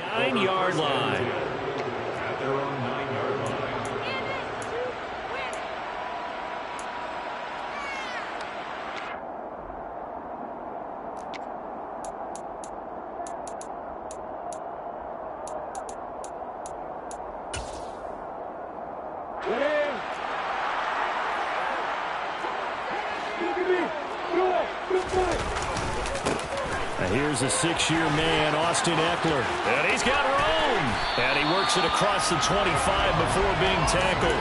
9-yard line. At their own 9-yard line. Here's a 6-year man, Austin Ekeler. And he's got room. And he works it across the 25 before being tackled.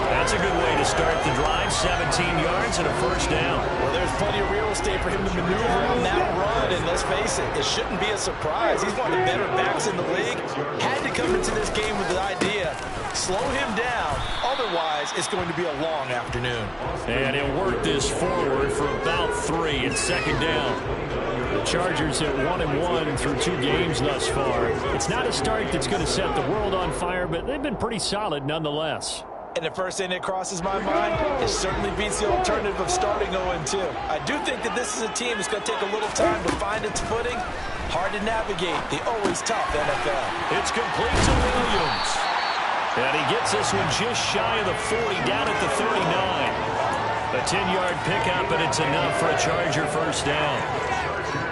That's a good way to start the drive. 17 yards and a first down. Well, there's plenty of real estate for him to maneuver on that run. And let's face it, it shouldn't be a surprise. He's one of the better backs in the league. Had to come into this game with the idea, slow him down. Otherwise, it's going to be a long afternoon. And he'll work this forward for about 3. It's second down. The Chargers at 1-1 through 2 games thus far. It's not a start that's going to set the world on fire, but they've been pretty solid nonetheless. And the first thing that crosses my mind, it certainly beats the alternative of starting 0-2. I do think that this is a team that's going to take a little time to find its footing. Hard to navigate the always tough NFL. It's complete to Williams. And he gets this one just shy of the 40, down at the 39. A 10-yard pickup, and it's enough for a Charger first down.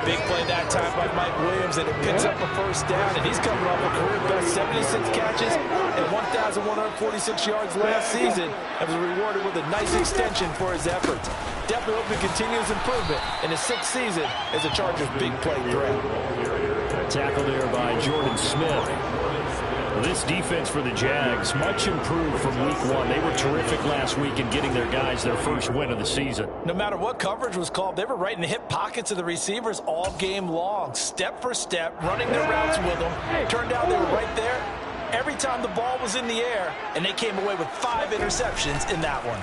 Big play that time by Mike Williams, and it picks up a first down, and he's coming off a career-best 76 catches and 1,146 yards last season, and was rewarded with a nice extension for his efforts. Definitely hope he continues improvement in his 6th season as a Chargers big play threat. A tackle there by Jordan Smith. This defense for the Jags, much improved from week 1. They were terrific last week in getting their guys their first win of the season. No matter what coverage was called, they were right in the hip pockets of the receivers all game long, step for step, running their routes with them. Turned out they were right there every time the ball was in the air, and they came away with 5 interceptions in that one.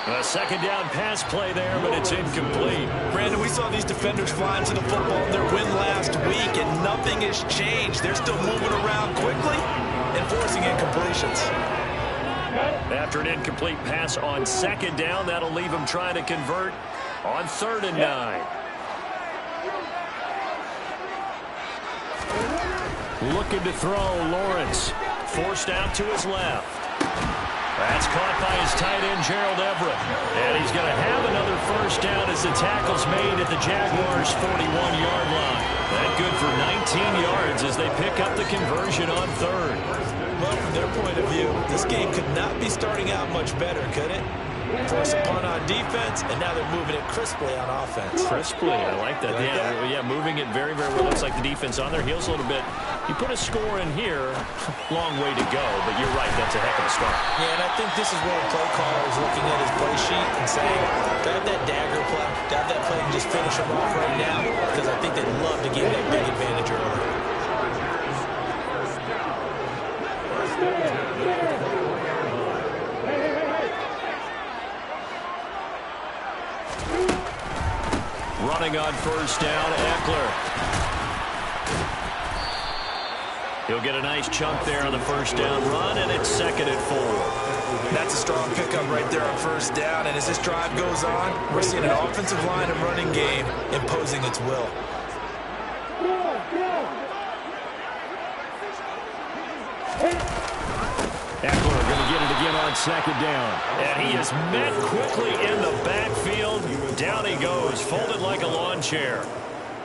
A second down pass play there, but it's incomplete. Brandon, we saw these defenders fly into the football in their win last week, and nothing has changed. They're still moving around quickly and forcing incompletions. After an incomplete pass on second down, that'll leave them trying to convert on 3rd and 9. Looking to throw, Lawrence. Forced out to his left. That's caught by his tight end, Gerald Everett. And he's going to have another first down as the tackle's made at the Jaguars' 41-yard line. That good for 19 yards as they pick up the conversion on 3rd. Well, from their point of view, this game could not be starting out much better, could it? Force a punt on defense, and now they're moving it crisply on offense. Crisply, I like that. Yeah, moving it very, very well. Looks like the defense on their heels a little bit. You put a score in here, long way to go, but you're right, that's a heck of a start. Yeah, and I think this is where the play caller is looking at his play sheet and saying, grab that dagger play, grab that play and just finish them off right now, because I think they'd love to gain that big advantage early. Running on first down, Ekeler. He'll get a nice chunk there on the first down run, and it's 2nd and 4. That's a strong pickup right there on first down, and as this drive goes on, we're seeing an offensive line and running game imposing its will. Ekeler going to get it again on 2nd down. And he is met quickly in the backfield. Down he goes, folded like a lawn chair.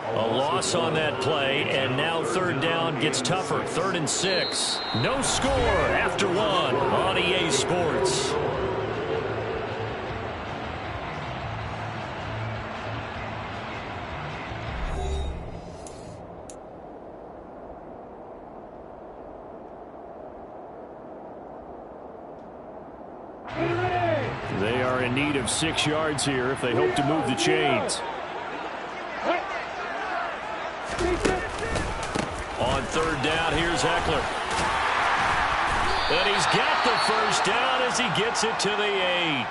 A loss on that play, and now 3rd down gets tougher. 3rd and 6. No score after 1 on EA Sports. They are in need of 6 yards here if they hope to move the chains. On 3rd down, here's Ekeler. And he's got the first down as he gets it to the 8.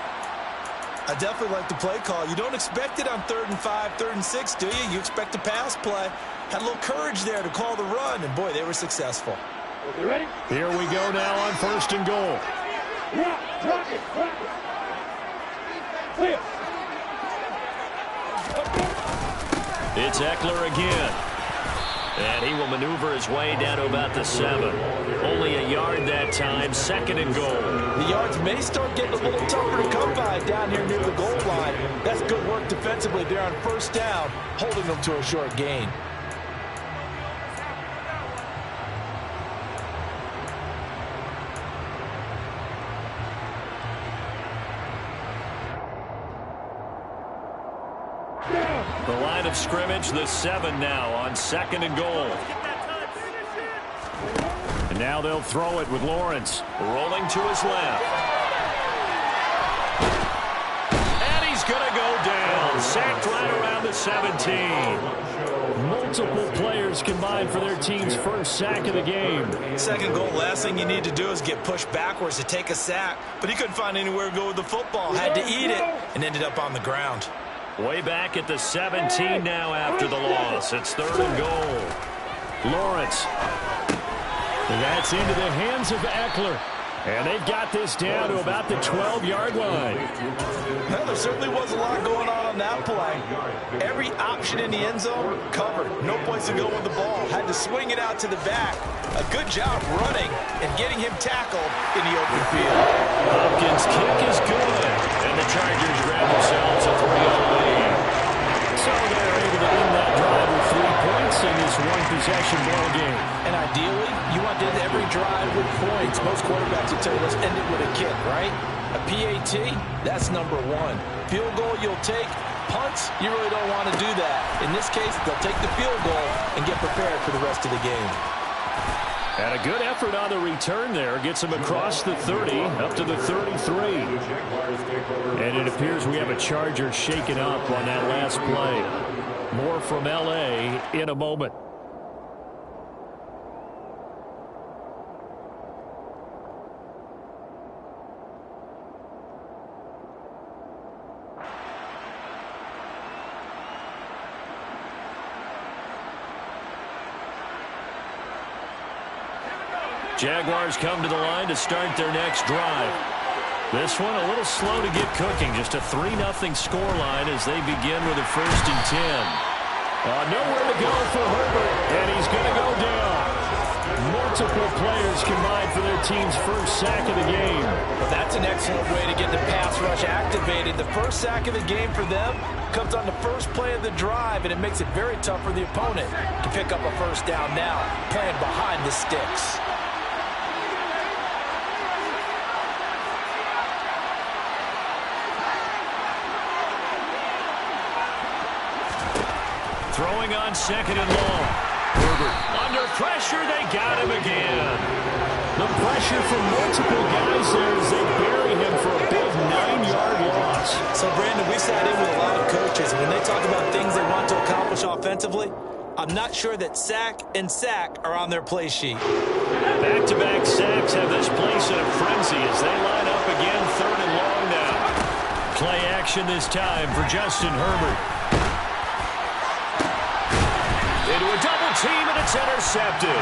I definitely like the play call. You don't expect it on 3rd and 5, 3rd and 6, do you? You expect a pass play. Had a little courage there to call the run, and boy, they were successful. You ready? Here we go now on 1st and goal. It's Ekeler again. And he will maneuver his way down to about the 7. Only a yard that time, 2nd and goal. The yards may start getting a little tougher to come by down here near the goal line. That's good work defensively there on 1st down, holding them to a short gain. The line of scrimmage, the 7 now on 2nd and goal. And now they'll throw it with Lawrence rolling to his left. And he's going to go down. Sacked right around the 17. Multiple players combined for their team's first sack of the game. 2nd goal, last thing you need to do is get pushed backwards to take a sack. But he couldn't find anywhere to go with the football. Had to eat it and ended up on the ground. Way back at the 17 now after the loss. It's 3rd and goal. Lawrence. And that's into the hands of Eckler. And they've got this down to about the 12-yard line. Well, there certainly was a lot going on that play. Every option in the end zone covered. No place to go with the ball. Had to swing it out to the back. A good job running and getting him tackled in the open field. Hopkins' kick is good. And the Chargers grab themselves a 3-0 lead. So they're able to win that drive with 3 points in this one-possession ball game. And ideally, you want to end every drive with points. Most quarterbacks will tell you, let's end it with a kick, right? A PAT, that's number 1. Field goal you'll take. Punts, you really don't want to do that. In this case, they'll take the field goal and get prepared for the rest of the game. And a good effort on the return there. Gets him across the 30, up to the 33. And it appears we have a Charger shaken up on that last play. More from L.A. in a moment. Jaguars come to the line to start their next drive. This one a little slow to get cooking. Just a 3-0 scoreline as they begin with a 1st and 10. Nowhere to go for Herbert, and he's going to go down. Multiple players combined for their team's first sack of the game. Well, that's an excellent way to get the pass rush activated. The first sack of the game for them comes on the first play of the drive, and it makes it very tough for the opponent to pick up a 1st down now, playing behind the sticks. Throwing on 2nd and long. Herbert under pressure. They got him again. The pressure from multiple guys there as they bury him for a big 9-yard loss. So, Brandon, we sat in with a lot of coaches, and when they talk about things they want to accomplish offensively, I'm not sure that sack and sack are on their play sheet. Back-to-back sacks have this place in a frenzy as they line up again 3rd and long now. Play action this time for Justin Herbert. Into a double team, and it's intercepted.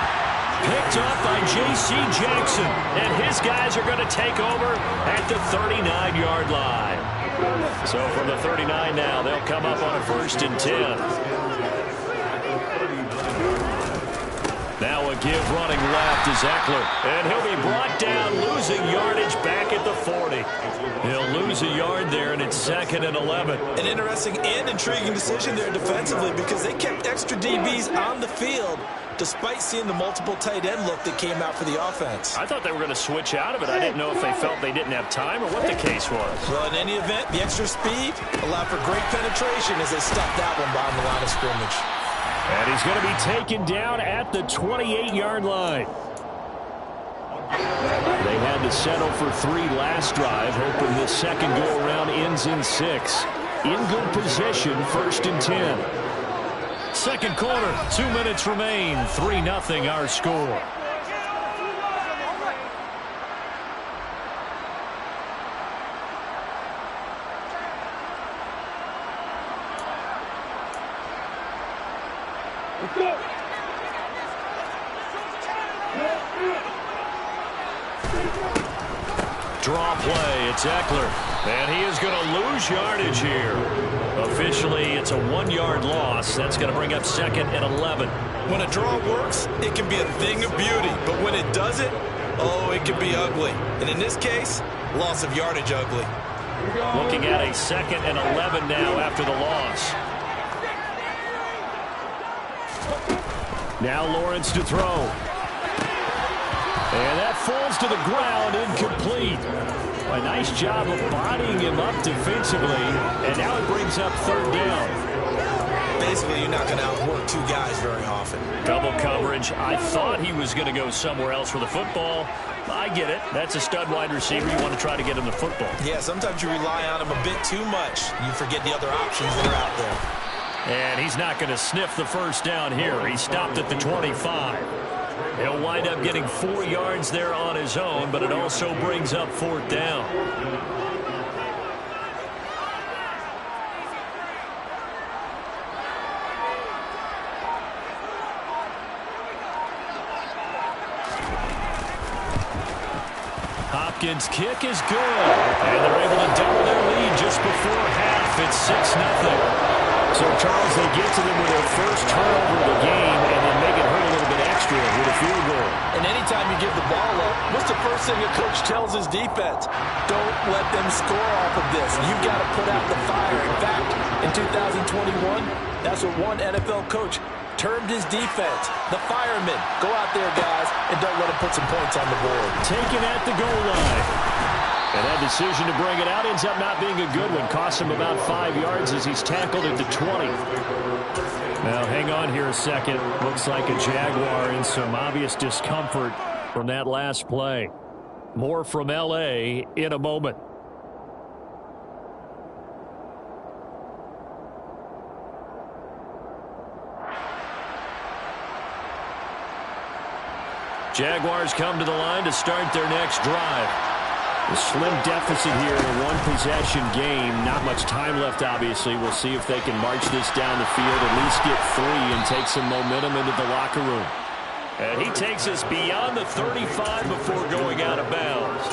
Picked up by J.C. Jackson, and his guys are going to take over at the 39-yard line. So from the 39 now, they'll come up on a 1st and 10. Now a give running left is Eckler, and he'll be brought down, losing yardage back at the 40. He'll lose a yard there, and it's 2nd and 11. An interesting and intriguing decision there defensively because they kept extra DBs on the field despite seeing the multiple tight end look that came out for the offense. I thought they were going to switch out of it. I didn't know if they felt they didn't have time or what the case was. Well, in any event, the extra speed allowed for great penetration as they stuffed that one behind the line of scrimmage. And he's going to be taken down at the 28-yard line. They had to settle for 3 last drive, hoping this second go-around ends in 6. In good position, 1st and 10. Second quarter, 2 minutes remain. 3-0 our score. Draw play. It's Eckler. And he is going to lose yardage here. Officially, it's a 1-yard loss. That's going to bring up 2nd and 11. When a draw works, it can be a thing of beauty. But when it doesn't, oh, it can be ugly. And in this case, loss of yardage ugly. Looking at a 2nd and 11 now after the loss. Now Lawrence to throw. And that falls to the ground, incomplete. A nice job of bodying him up defensively, and now it brings up 3rd down. Basically, you're not going to outwork 2 guys very often. Double coverage. I thought he was going to go somewhere else for the football. I get it. That's a stud wide receiver. You want to try to get him the football. Yeah, sometimes you rely on him a bit too much. You forget the other options that are out there. And he's not going to sniff the 1st down here. He stopped at the 25. He'll wind up getting 4 yards there on his own, but it also brings up 4th down. Hopkins' kick is good, and they're able to double their lead just before half. It's 6-0. So, Charles, they get to them with their first turnover of the game and then make it hurt a little bit extra with a field goal. And anytime you give the ball up, what's the first thing a coach tells his defense? Don't let them score off of this. You've got to put out the fire. In fact, in 2021, that's what one NFL coach termed his defense. The firemen. Go out there, guys, and don't let them put some points on the board. Taken at the goal line. And that decision to bring it out ends up not being a good one. Costs him about 5 yards as he's tackled at the 20. Now, hang on here a second. Looks like a Jaguar in some obvious discomfort from that last play. More from L.A. in a moment. Jaguars come to the line to start their next drive. A slim deficit here in a one-possession game. Not much time left, obviously. We'll see if they can march this down the field, at least get 3 and take some momentum into the locker room. And he takes us beyond the 35 before going out of bounds.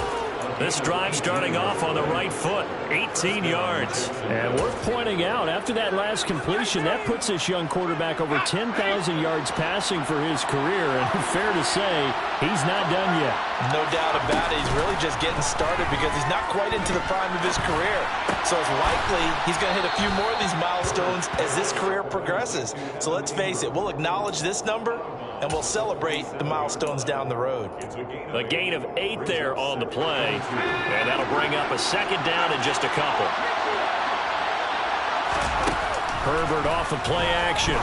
This drive starting off on the right foot, 18 yards. And worth pointing out, after that last completion, that puts this young quarterback over 10,000 yards passing for his career. And fair to say, he's not done yet. No doubt about it. He's really just getting started because he's not quite into the prime of his career. So it's likely he's going to hit a few more of these milestones as this career progresses. So let's face it, we'll acknowledge this number and we'll celebrate the milestones down the road. A gain of 8 there on the play, and that'll bring up a 2nd down in just a couple. Herbert off of play action.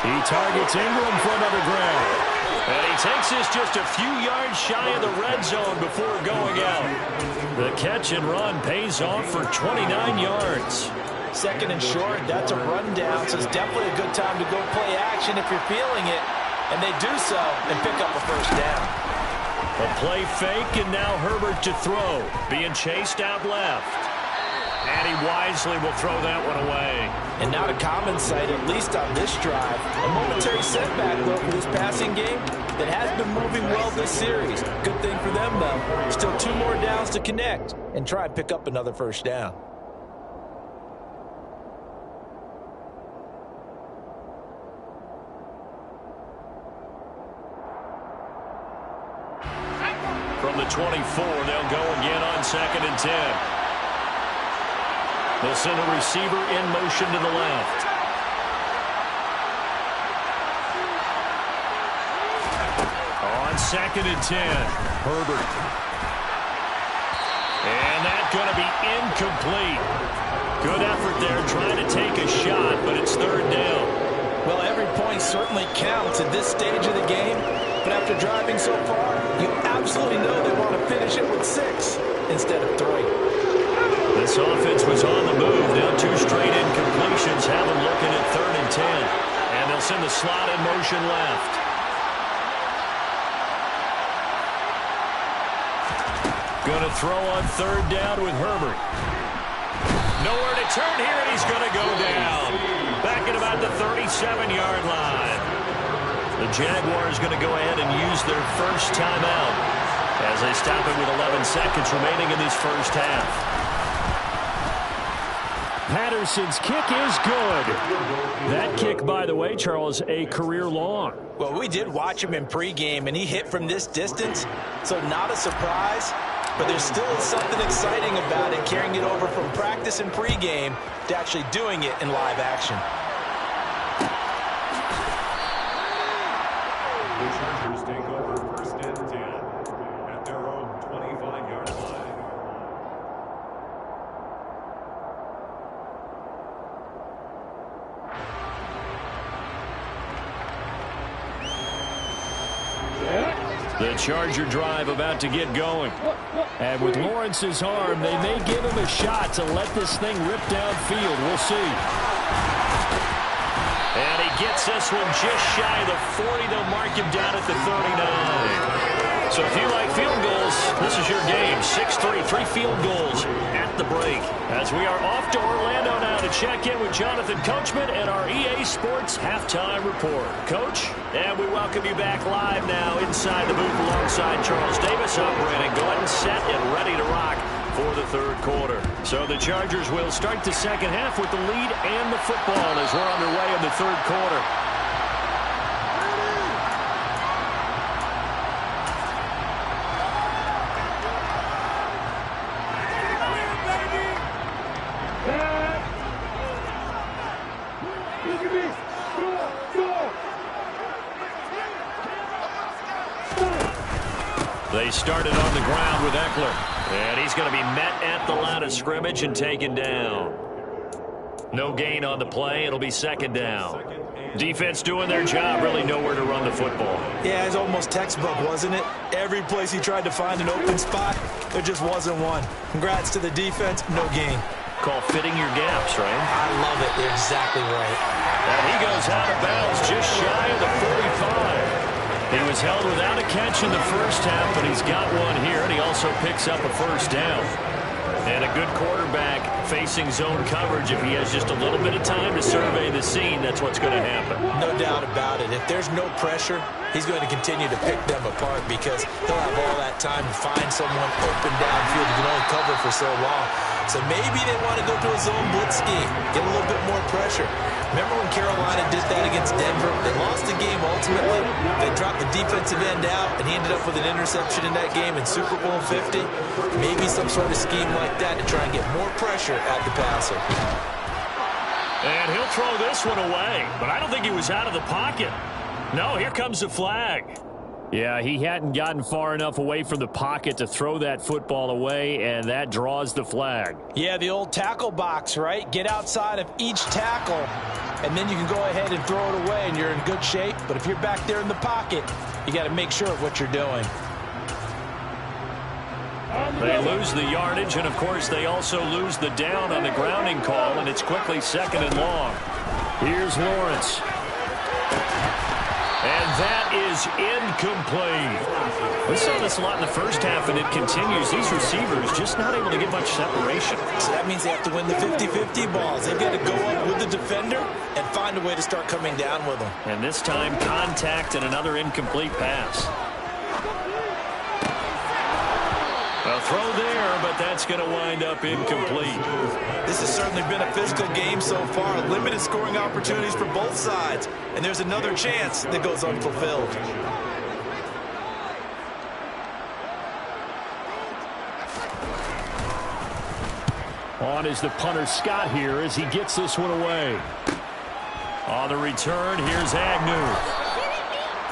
He targets Ingram for another grab. And he takes this just a few yards shy of the red zone before going out. The catch and run pays off for 29 yards. 2nd and short, that's a rundown, so it's definitely a good time to go play action if you're feeling it. And they do so and pick up a 1st down. A play fake, and now Herbert to throw. Being chased out left. And he wisely will throw that one away. And not a common sight, at least on this drive. A momentary setback, though, for this passing game that has been moving well this series. Good thing for them, though. Still 2 more downs to connect and try and pick up another 1st down. From the 24, they'll go again on 2nd and 10. They'll send a receiver in motion to the left. On 2nd and 10, Herbert. And that's going to be incomplete. Good effort there trying to take a shot, but it's 3rd down. Well, every point certainly counts at this stage of the game. But after driving so far, you absolutely know they want to finish it with 6 instead of 3. This offense was on the move. Now 2 straight incompletions have them looking at 3rd and 10. And they'll send the slot in motion left. Going to throw on 3rd down with Herbert. Nowhere to turn here, and he's going to go down. Back at about the 37-yard line. The Jaguars going to go ahead and use their first timeout. as they stop it with 11 seconds remaining in this first half. Patterson's kick is good. That kick, by the way, Charles, a career long. Well, we did watch him in pregame, and he hit from this distance, so not a surprise. But there still is something exciting about it, carrying it over from practice and pregame to actually doing it in live action. The Chargers take over first and 10 at their own 25-yard line. The Charger drive about to get going. And with Lawrence's arm, they may give him a shot to let this thing rip downfield. We'll see. And he gets this one just shy of the 40. They'll mark him down at the 39. So if you like field goals, this is your game. 6-3, 3 field goals at the break. As we are off to Orlando now to check in with Jonathan Coachman and our EA Sports Halftime Report. Coach, and we welcome you back live now inside the booth alongside Charles Davis. I'm Brandon Gordon, set and ready to rock for the third quarter. So the Chargers will start the second half with the lead and the football as we're underway in the third quarter. They started on the ground with Eckler, and he's going to be met at the line of scrimmage and taken down. No gain on the play. It'll be second down. Defense doing their job, really nowhere to run the football. Yeah, it's almost textbook, wasn't it? Every place he tried to find an open spot, there just wasn't one. Congrats to the defense, no gain. Call fitting your gaps, right? I love it. You're exactly right. And he goes out of bounds just shy of the 45. He was held without a catch in the first half, but he's got one here, and he also picks up a first down. And a good quarterback facing zone coverage. If he has just a little bit of time to survey the scene, that's what's going to happen. No doubt about it. If there's no pressure, he's going to continue to pick them apart because he'll have all that time to find someone open downfield. He can only cover for so long. So maybe they want to go to a zone blitz scheme, get a little bit more pressure. Remember when Carolina did that against Denver? They lost the game ultimately. They dropped the defensive end out, and he ended up with an interception in that game in Super Bowl 50. Maybe some sort of scheme like that to try and get more pressure at the passer. And he'll throw this one away, but I don't think he was out of the pocket. No, here comes the flag. Yeah, he hadn't gotten far enough away from the pocket to throw that football away, and that draws the flag. Yeah, the old tackle box, right? Get outside of each tackle, and then you can go ahead and throw it away, and you're in good shape. But if you're back there in the pocket, you got to make sure of what you're doing. They lose the yardage, and, of course, they also lose the down on the grounding call, and it's quickly second and long. Here's Lawrence. And that is incomplete. We saw this a lot in the first half, and it continues. These receivers just not able to get much separation. So that means they have to win the 50-50 balls. They've got to go up with the defender and find a way to start coming down with them. And this time, contact and another incomplete pass. A throw there, but that's going to wind up incomplete. This has certainly been a physical game so far. Limited scoring opportunities for both sides. And there's another chance that goes unfulfilled. On is the punter Scott here as he gets this one away. On the return, here's Agnew.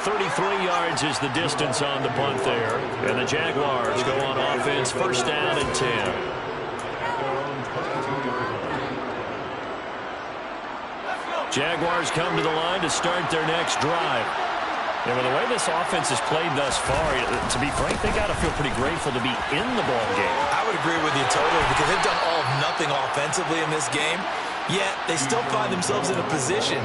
33 yards is the distance on the punt there. And the Jaguars go on offense, first down and 10. Jaguars come to the line to start their next drive. And with the way this offense has played thus far, to be frank, they got to feel pretty grateful to be in the ball game. I would agree with you totally because they've done all of nothing offensively in this game. Yet they still find themselves in a position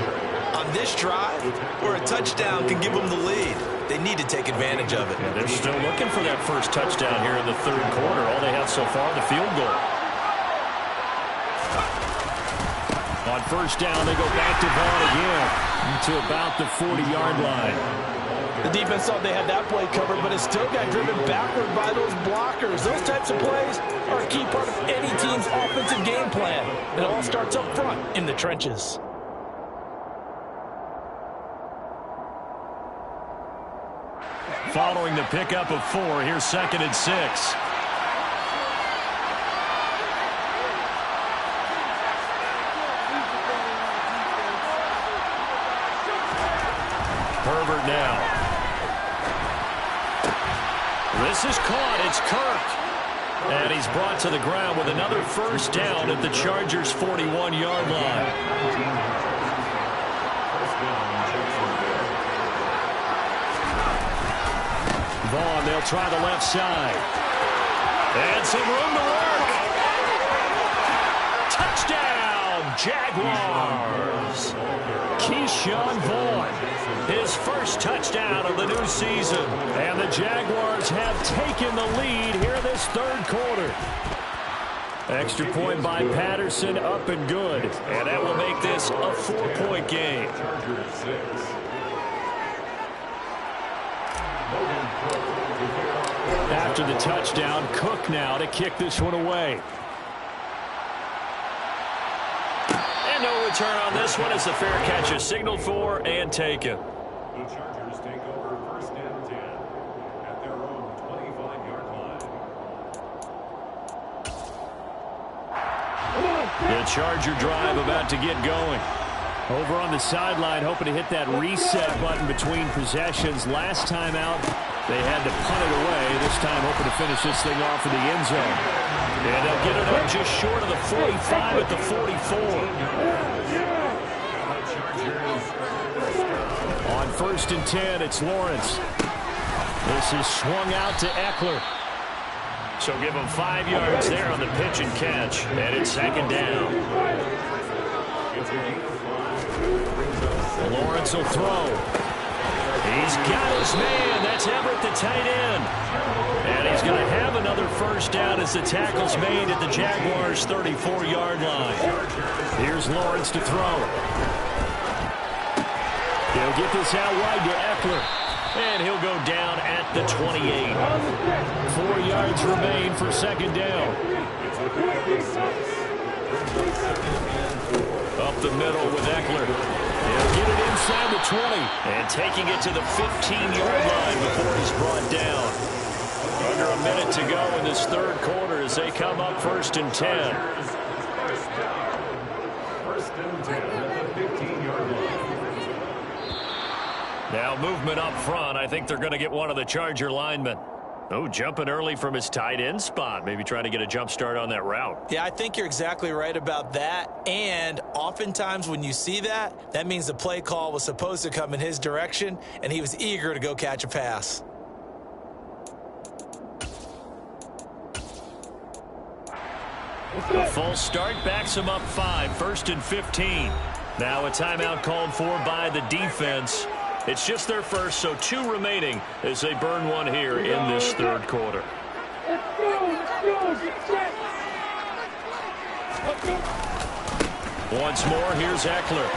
on this drive where a touchdown can give them the lead. They need to take advantage of it. And they're still looking for that first touchdown here in the third quarter. All they have so far, the field goal. On first down, they go back to Vaughn again to about the 40-yard line. The defense thought they had that play covered, but it still got driven backward by those blockers. Those types of plays are a key part of any team's offensive game plan. It all starts up front in the trenches. Following the pickup of 4, here's 2nd and 6. Herbert now. This is caught. It's Kirk. And he's brought to the ground with another first down at the Chargers' 41-yard line. Vaughn, they'll try the left side. And some room to work. Touchdown, Jaguars. Keyshawn Vaughn, his first touchdown of the new season. And the Jaguars have taken the lead here this 3rd quarter. Extra point by Patterson, up and good. And that will make this a 4-point game. After the touchdown, Cook now to kick this one away. And no return on this one as the fair catch is signaled for and taken. The Chargers take over 1st and 10 at their own 25-yard line. The Charger drive about to get going. Over on the sideline, hoping to hit that reset button between possessions. Last time out, they had to punt it away. This time, hoping to finish this thing off in the end zone. And they'll get it up just short of the 45 at the 44. On 1st and 10, it's Lawrence. This is swung out to Eckler. So give him 5 yards there on the pitch and catch. And it's 2nd down. Lawrence will throw. He's got his man. That's Everett, the tight end. And he's going to have another first down as the tackle's made at the Jaguars' 34-yard line. Here's Lawrence to throw. He'll get this out wide to Eckler. And he'll go down at the 28. 4 yards remain for 2nd down. Up the middle with Eckler. He'll get it inside the 20. And taking it to the 15-yard line before he's brought down. Under a minute to go in this 3rd quarter as they come up 1st and 10. 1st and 10 at the 15-yard line. Now movement up front. I think they're going to get one of the Charger linemen. Oh, jumping early from his tight end spot. Maybe trying to get a jump start on that route. Yeah, I think you're exactly right about that. And oftentimes when you see that, that means the play call was supposed to come in his direction, and he was eager to go catch a pass. A false start backs him up 5. 1st and 15. Now a timeout called for by the defense. It's just their first, so 2 remaining as they burn one here in this 3rd quarter. Once more, here's Eckler.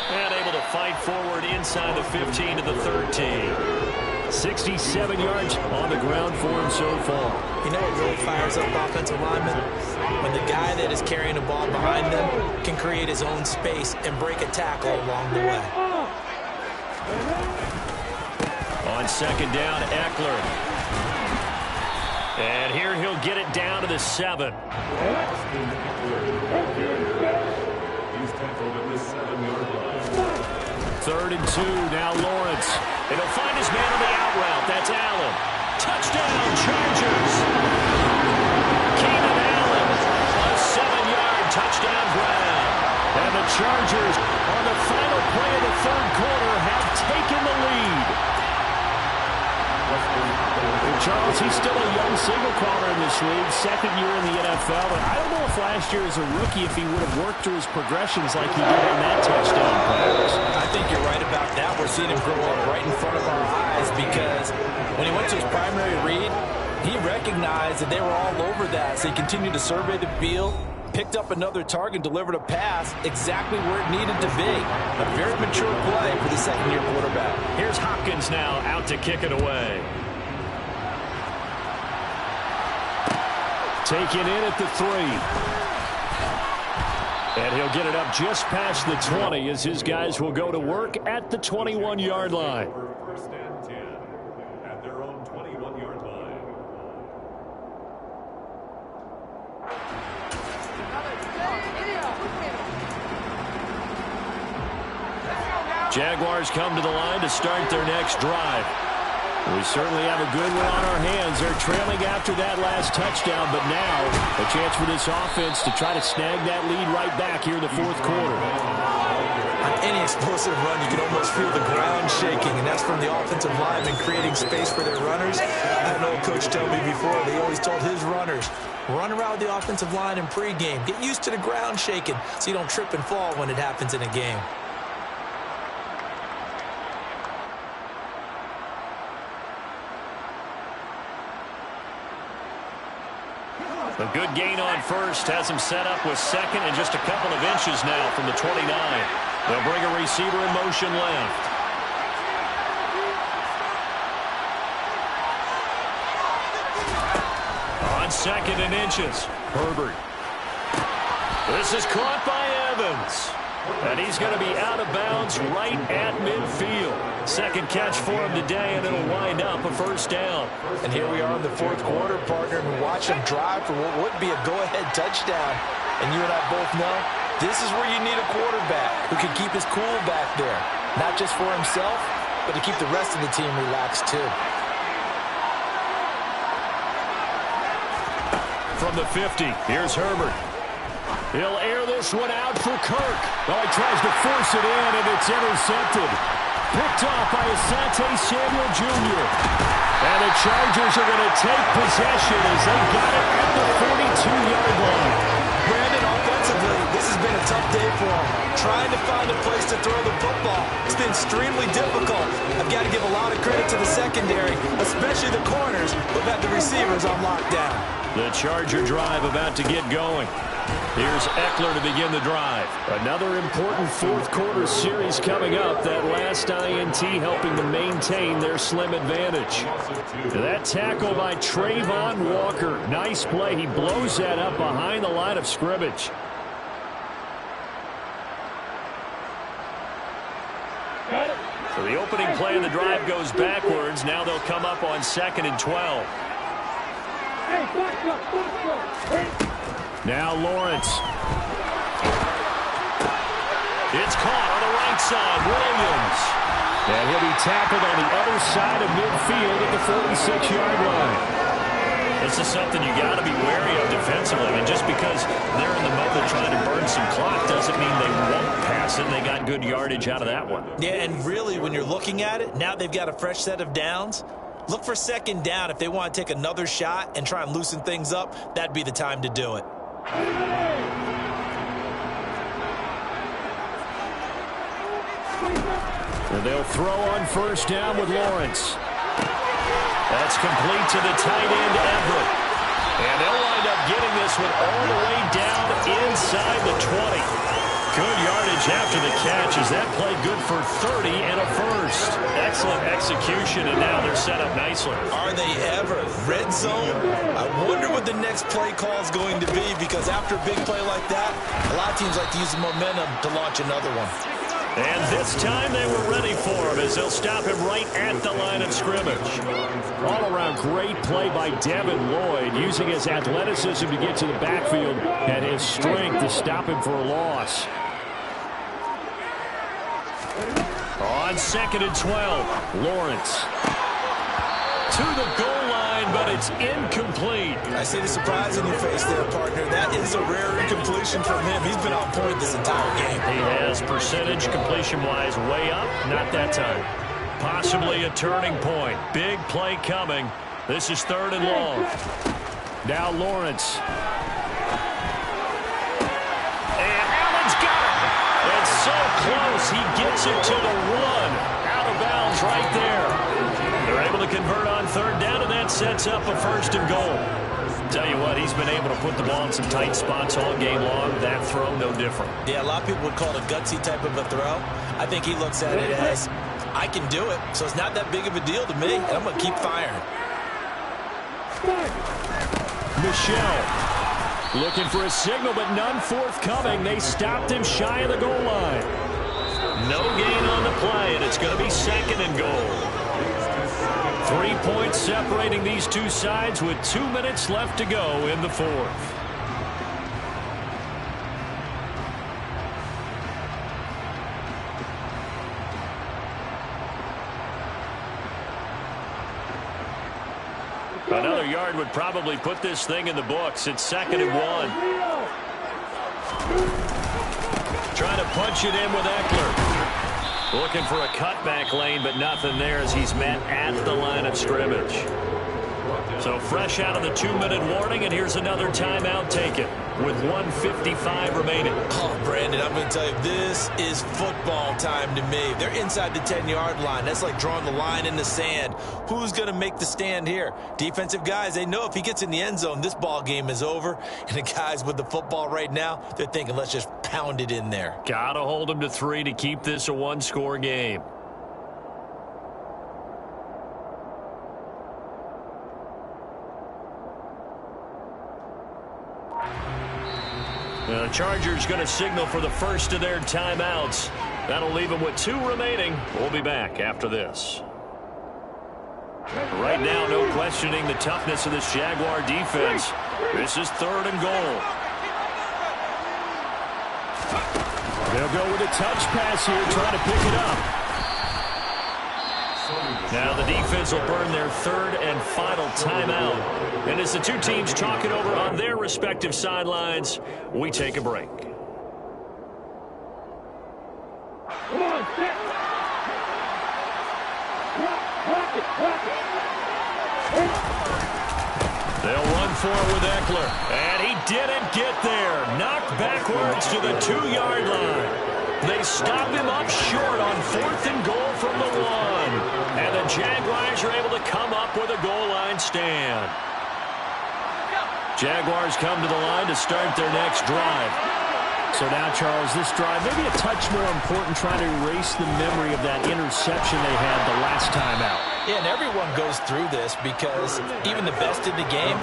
And able to fight forward inside the 15 to the 13. 67 yards on the ground for him so far. You know what really fires up offensive linemen? When the guy that is carrying the ball behind them can create his own space and break a tackle along the way. On 2nd down, Eckler. And here he'll get it down to the 7. He's tackled at the 7-yard line. 3rd and 2, now Lawrence. And he'll find his man on the out route. That's Allen. Touchdown, Chargers. Keenan Allen, a 7-yard touchdown grab. And the Chargers, on the final play of the 3rd quarter, have taken the lead. And Charles, he's still a young signal caller in this league, 2nd year in the NFL. But I don't know if last year as a rookie, if he would have worked through his progressions like he did on that touchdown pass. I think you're right about that. We're seeing him grow up right in front of our eyes because when he went to his primary read, he recognized that they were all over that. So he continued to survey the field, picked up another target, delivered a pass exactly where it needed to be. A very mature play for the second-year quarterback. Here's Hopkins now out to kick it away. Taken in at the 3. And he'll get it up just past the 20 as his guys will go to work at the 21-yard line. First and 10 at their own 21-yard line. Jaguars come to the line to start their next drive. We certainly have a good one on our hands. They're trailing after that last touchdown, but now a chance for this offense to try to snag that lead right back here in the fourth quarter. On any explosive run, you can almost feel the ground shaking, and that's from the offensive linemen creating space for their runners. I had an old coach tell me before, they always told his runners, run around the offensive line in pregame. Get used to the ground shaking so you don't trip and fall when it happens in a game. A good gain on first has him set up with second and just a couple of inches now from the 29. They'll bring a receiver in motion left. On second and inches, Herbert. This is caught by Evans. And he's going to be out of bounds right at midfield. Second catch for him today, and it'll wind up a first down. And here we are in the fourth quarter, partner, and we watch him drive for what would be a go-ahead touchdown. And you and I both know this is where you need a quarterback who can keep his cool back there. Not just for himself, but to keep the rest of the team relaxed too. From the 50, here's Herbert. He'll air this one out for Kirk. Oh, he tries to force it in, and it's intercepted. Picked off by Asante Samuel Jr. And the Chargers are going to take possession as they got it at the 42-yard line. Brandon, offensively, this has been a tough day for him. Trying to find a place to throw the football. It's been extremely difficult. I've got to give a lot of credit to the secondary, especially the corners who've had the receivers on lockdown. The Charger drive about to get going. Here's Eckler to begin the drive. Another important fourth quarter series coming up. That last INT helping to maintain their slim advantage. That tackle by Trayvon Walker. Nice play. He blows that up behind the line of scrimmage. So the opening play of the drive goes backwards. Now they'll come up on 2nd and 12. Now Lawrence. It's caught on the right side. Williams. And he'll be tackled on the other side of midfield at the 46-yard line. This is something you got to be wary of defensively. And just because they're in the mode of trying to burn some clock doesn't mean they won't pass it. They got good yardage out of that one. Yeah, and really, when you're looking at it, now they've got a fresh set of downs. Look for second down. If they want to take another shot and try and loosen things up, that'd be the time to do it. And they'll throw on first down with Lawrence. That's complete to the tight end, Everett. And they'll wind up getting this one all the way down inside the 20. Good yardage after the catch as that play good for 30 and a first. Excellent execution, and now they're set up nicely. Are they ever? Red zone? I wonder what the next play call is going to be, because after a big play like that, a lot of teams like to use the momentum to launch another one. And this time they were ready for him as they'll stop him right at the line of scrimmage. All around great play by Devin Lloyd, using his athleticism to get to the backfield and his strength to stop him for a loss. On 2nd and 12, Lawrence. To the goal line, but it's incomplete. I see the surprise in your face there, partner. That is a rare incompletion from him. He's been on point this entire game. He has percentage completion-wise way up. Not that time. Possibly a turning point. Big play coming. This is 3rd and long. Now Lawrence. And Allen's got it. It's so close. He gets it to the 1. Out of bounds right there. They're able to convert on 3rd down, and that sets up a 1st and goal. Tell you what, he's been able to put the ball in some tight spots all game long. That throw, no different. Yeah, a lot of people would call it a gutsy type of a throw. I think he looks at it as, I can do it, so it's not that big of a deal to me, and I'm going to keep firing. Michel looking for a signal, but none forthcoming. They stopped him shy of the goal line. No gain on the play, and it's going to be 2nd and goal. 3 points separating these two sides with 2 minutes left to go in the 4th. Another yard would probably put this thing in the books. It's 2nd and 1. Trying to punch it in with Eckler. Looking for a cutback lane, but nothing there as he's met at the line of scrimmage. So fresh out of the 2-minute warning, and here's another timeout taken with 1:55 remaining. Oh, Brandon, I'm going to tell you, this is football time to me. They're inside the 10-yard line. That's like drawing the line in the sand. Who's going to make the stand here? Defensive guys, they know if he gets in the end zone, this ball game is over. And the guys with the football right now, they're thinking, let's just pound it in there. Got to hold him to 3 to keep this a one-score game. The Chargers going to signal for the first of their timeouts. That'll leave them with 2 remaining. We'll be back after this. Right now, no questioning the toughness of this Jaguar defense. This is 3rd and goal. They'll go with a touch pass here, trying to pick it up. Now the defense will burn their 3rd and final timeout. And as the two teams talk it over on their respective sidelines, we take a break. They'll run for it with Eckler. And he didn't get there. Knocked backwards to the 2-yard line. They stop him up short on 4th and goal from the 1. And the Jaguars are able to come up with a goal line stand. Jaguars come to the line to start their next drive. So now, Charles, this drive maybe a touch more important, trying to erase the memory of that interception they had the last time out. Yeah, and everyone goes through this because even the best in the game,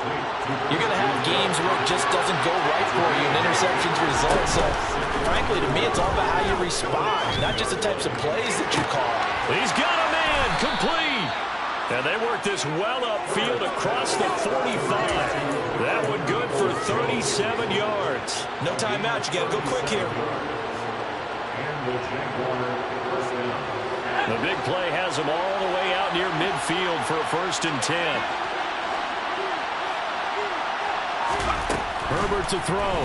you're going to have games where it just doesn't go right for you and interceptions result. So, frankly, to me, it's all about how you respond, not just the types of plays that you call. He's got a man, complete. And they work this well upfield across the 45. That one good for 37 yards. No timeout. You got to go quick here. The big play has them all the way out near midfield for a 1st and 10. Herbert to throw.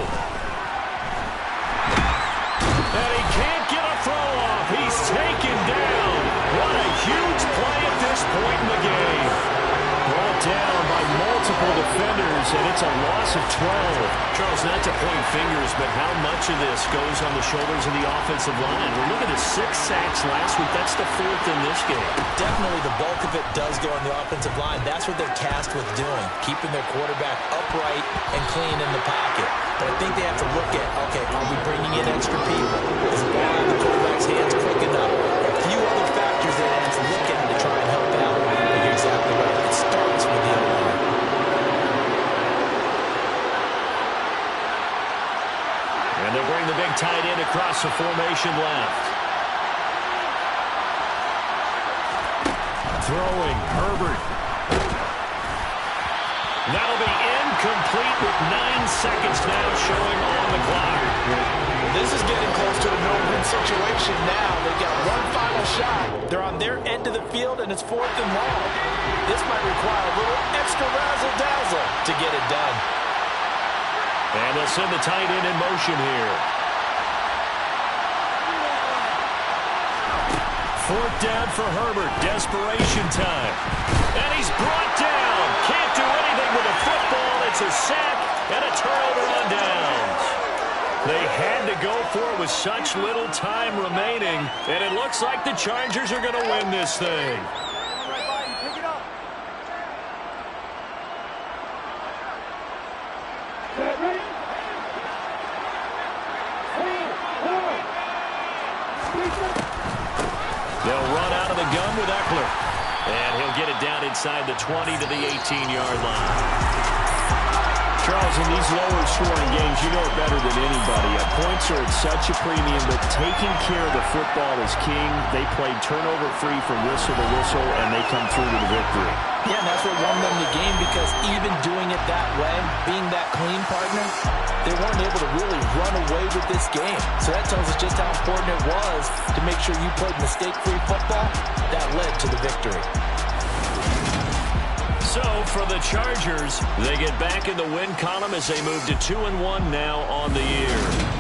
And he can't get a throw off. He's taken down. What a huge play at this point in the game. Brought down by multiple defenders, and it's a loss of 12. Charles, not to point fingers, but how much of this goes on the shoulders of the offensive line? Well, look at the 6 sacks last week. That's the 4th in this game. Definitely the bulk of it does go on the offensive line. That's what they're tasked with doing, keeping their quarterback upright and clean in the pocket. But I think they have to look at, okay, are we bringing in extra people? Is the ball in the quarterback's hands quick enough? A few other factors they have to look at to try and help out. But you're exactly right. It starts with the O-line. And they'll bring the big tight end across the formation left. Throwing, Herbert. That'll be incomplete with 9 seconds now showing on the clock. This is getting close to a no-win situation now. They've got one final shot. They're on their end of the field, and it's 4th and long. This might require a little extra razzle-dazzle to get it done. And they'll send the tight end in motion here. 4th down for Herbert. Desperation time. And he's brought down. Can't do anything with the football. It's a sack and a turnover on downs. They had to go for it with such little time remaining. And it looks like the Chargers are going to win this thing. Pick it up. They'll run out of the gun with Eckler. And he'll get it down inside the 20 to the 18-yard line. Charles, in these lower-scoring games, you know it better than anybody. Points are at such a premium, but taking care of the football is king. They played turnover-free from whistle to whistle, and they come through to the victory. Yeah, and that's what won them the game, because even doing it that way, being that clean partner, they weren't able to really run away with this game. So that tells us just how important it was to make sure you played mistake-free football. That led to the victory. So for the Chargers, they get back in the win column as they move to 2-1 now on the year.